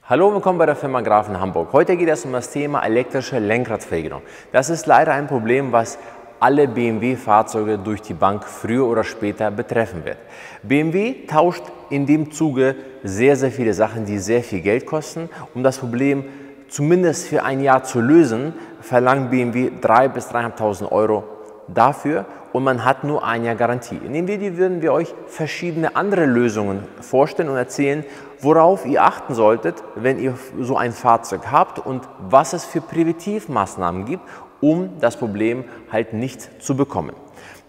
Hallo und willkommen bei der Firma Graf in Hamburg. Heute geht es um das Thema elektrische Lenkradverriegelung. Das ist leider ein Problem, was alle BMW-Fahrzeuge durch die Bank früher oder später betreffen wird. BMW tauscht in dem Zuge sehr viele Sachen, die sehr viel Geld kosten. Um das Problem zumindest für ein Jahr zu lösen, verlangt BMW 3.000 bis 3.500 Euro dafür und man hat nur ein Jahr Garantie. In dem Video würden wir euch verschiedene andere Lösungen vorstellen und erzählen, worauf ihr achten solltet, wenn ihr so ein Fahrzeug habt und was es für Präventivmaßnahmen gibt, um das Problem halt nicht zu bekommen.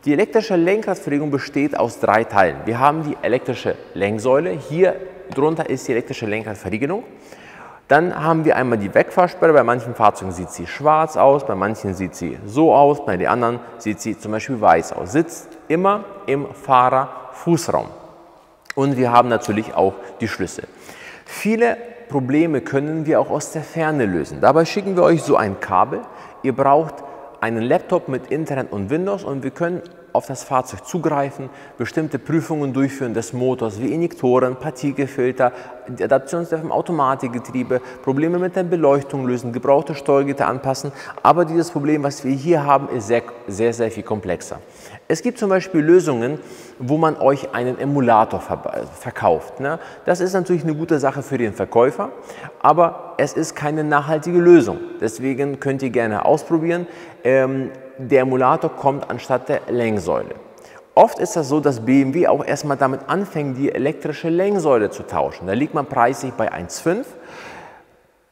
Die elektrische Lenkradverriegelung besteht aus 3 Teilen. Wir haben die elektrische Lenksäule, hier drunter ist die elektrische Lenkradverriegelung. Dann haben wir einmal die Wegfahrsperre, bei manchen Fahrzeugen sieht sie schwarz aus, bei manchen sieht sie so aus, bei den anderen sieht sie zum Beispiel weiß aus. Sitzt immer im Fahrerfußraum. Und wir haben natürlich auch die Schlüssel. Viele Probleme können wir auch aus der Ferne lösen. Dabei schicken wir euch so ein Kabel. Ihr braucht einen Laptop mit Internet und Windows und wir können auf das Fahrzeug zugreifen, bestimmte Prüfungen durchführen des Motors wie Injektoren, Partikelfilter, die Adaptionshilfe im Automatikgetriebe, Probleme mit der Beleuchtung lösen, gebrauchte Steuergitter anpassen. Aber dieses Problem, was wir hier haben, ist sehr viel komplexer. Es gibt zum Beispiel Lösungen, wo man euch einen Emulator verkauft. Ne? Das ist natürlich eine gute Sache für den Verkäufer, aber es ist keine nachhaltige Lösung. Deswegen könnt ihr gerne ausprobieren. Der Emulator kommt anstatt der Lenksäule. Oft ist das so, dass BMW auch erstmal damit anfängt, die elektrische Lenksäule zu tauschen. Da liegt man preislich bei 1,5.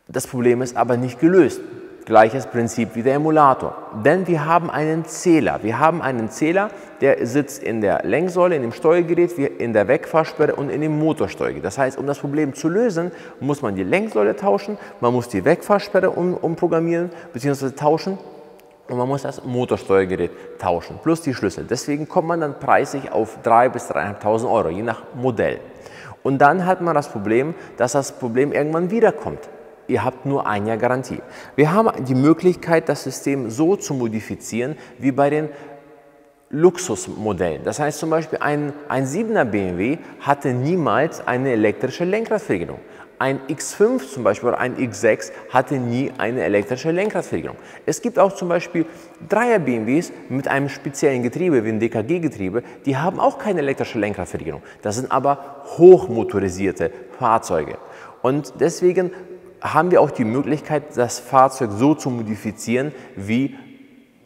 Das Problem ist aber nicht gelöst. Gleiches Prinzip wie der Emulator. Denn wir haben einen Zähler. Wir haben einen Zähler, der sitzt in der Lenksäule, in dem Steuergerät, in der Wegfahrsperre und in dem Motorsteuergerät. Das heißt, um das Problem zu lösen, muss man die Lenksäule tauschen, man muss die Wegfahrsperre umprogrammieren bzw. tauschen. Und man muss das Motorsteuergerät tauschen, plus die Schlüssel. Deswegen kommt man dann preislich auf 3.000 bis 3.500 Euro, je nach Modell. Und dann hat man das Problem, dass das Problem irgendwann wiederkommt. Ihr habt nur ein Jahr Garantie. Wir haben die Möglichkeit, das System so zu modifizieren, wie bei den Luxusmodellen. Das heißt zum Beispiel, ein 7er BMW hatte niemals eine elektrische Lenkradverriegelung. Ein X5 zum Beispiel oder ein X6 hatte nie eine elektrische Lenkradverriegelung. Es gibt auch zum Beispiel 3er BMWs mit einem speziellen Getriebe wie ein DKG-Getriebe, die haben auch keine elektrische Lenkradverriegelung. Das sind aber hochmotorisierte Fahrzeuge. Und deswegen haben wir auch die Möglichkeit, das Fahrzeug so zu modifizieren wie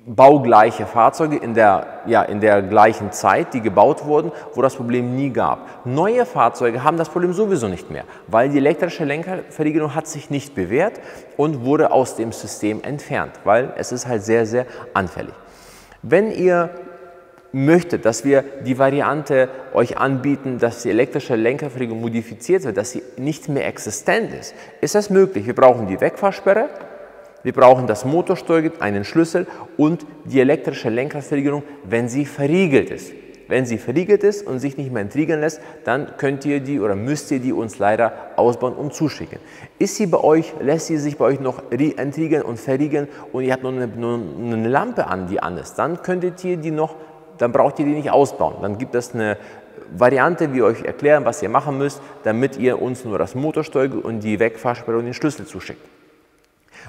baugleiche Fahrzeuge in der gleichen Zeit, die gebaut wurden, wo das Problem nie gab. Neue Fahrzeuge haben das Problem sowieso nicht mehr, weil die elektrische Lenkradverriegelung hat sich nicht bewährt und wurde aus dem System entfernt, weil es ist halt sehr anfällig. Wenn ihr möchtet, dass wir die Variante euch anbieten, dass die elektrische Lenkradverriegelung modifiziert wird, dass sie nicht mehr existent ist, ist das möglich. Wir brauchen die Wegfahrsperre, wir brauchen das Motorsteuergerät, einen Schlüssel und die elektrische Lenkradverriegelung, wenn sie verriegelt ist. Wenn sie verriegelt ist und sich nicht mehr entriegeln lässt, dann könnt ihr die oder müsst ihr die uns leider ausbauen und zuschicken. Ist sie bei euch, lässt sie sich bei euch noch entriegeln und verriegeln und ihr habt nur eine Lampe an, die an ist, dann könntet ihr die noch, dann braucht ihr die nicht ausbauen. Dann gibt es eine Variante, wie wir euch erklären, was ihr machen müsst, damit ihr uns nur das Motorsteuergerät und die Wegfahrsperre und den Schlüssel zuschickt.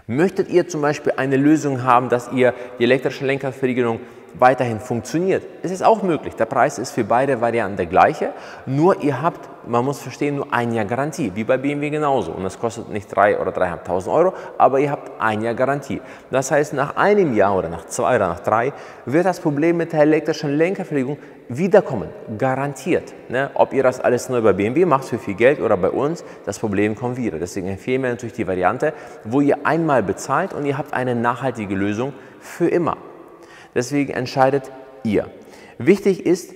Möchtet ihr zum Beispiel eine Lösung haben, dass ihr die elektrische Lenkradverriegelung weiterhin funktioniert, ist es auch möglich. Der Preis ist für beide Varianten der gleiche, nur ihr habt, man muss verstehen, nur ein Jahr Garantie, wie bei BMW genauso. Und das kostet nicht 3.000 oder 3.500 Euro, aber ihr habt ein Jahr Garantie. Das heißt, nach einem Jahr oder nach 2 oder nach 3 wird das Problem mit der elektrischen Lenkradverriegelung wiederkommen, garantiert. Ne? Ob ihr das alles nur bei BMW macht für viel Geld oder bei uns, das Problem kommt wieder. Deswegen empfehlen wir natürlich die Variante, wo ihr einmal bezahlt und ihr habt eine nachhaltige Lösung für immer. Deswegen entscheidet ihr. Wichtig ist,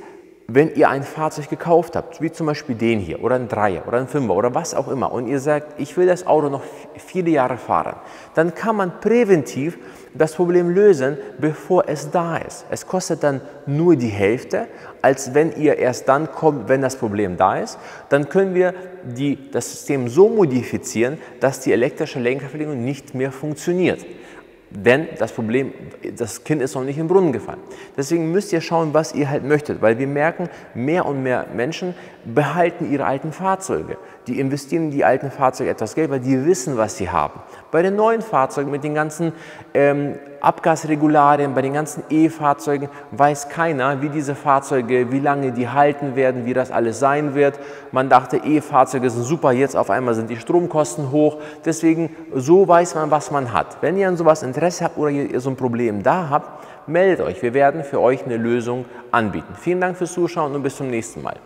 wenn ihr ein Fahrzeug gekauft habt, wie zum Beispiel den hier oder ein 3er oder ein 5er oder was auch immer und ihr sagt, ich will das Auto noch viele Jahre fahren, dann kann man präventiv das Problem lösen, bevor es da ist. Es kostet dann nur die Hälfte, als wenn ihr erst dann kommt, wenn das Problem da ist. Dann können wir das System so modifizieren, dass die elektrische Lenkradverriegelung nicht mehr funktioniert. Denn das Problem, das Kind ist noch nicht im Brunnen gefallen. Deswegen müsst ihr schauen, was ihr halt möchtet, weil wir merken, mehr und mehr Menschen behalten ihre alten Fahrzeuge. die investieren in die alten Fahrzeuge etwas Geld, weil die wissen, was sie haben. Bei den neuen Fahrzeugen mit den ganzen Abgasregularien, bei den ganzen E-Fahrzeugen weiß keiner, wie diese Fahrzeuge, wie lange die halten werden, wie das alles sein wird. Man dachte, E-Fahrzeuge sind super, jetzt auf einmal sind die Stromkosten hoch. Deswegen, so weiß man, was man hat. Wenn ihr an sowas Interesse habt oder ihr so ein Problem da habt, meldet euch. Wir werden für euch eine Lösung anbieten. Vielen Dank fürs Zuschauen und bis zum nächsten Mal.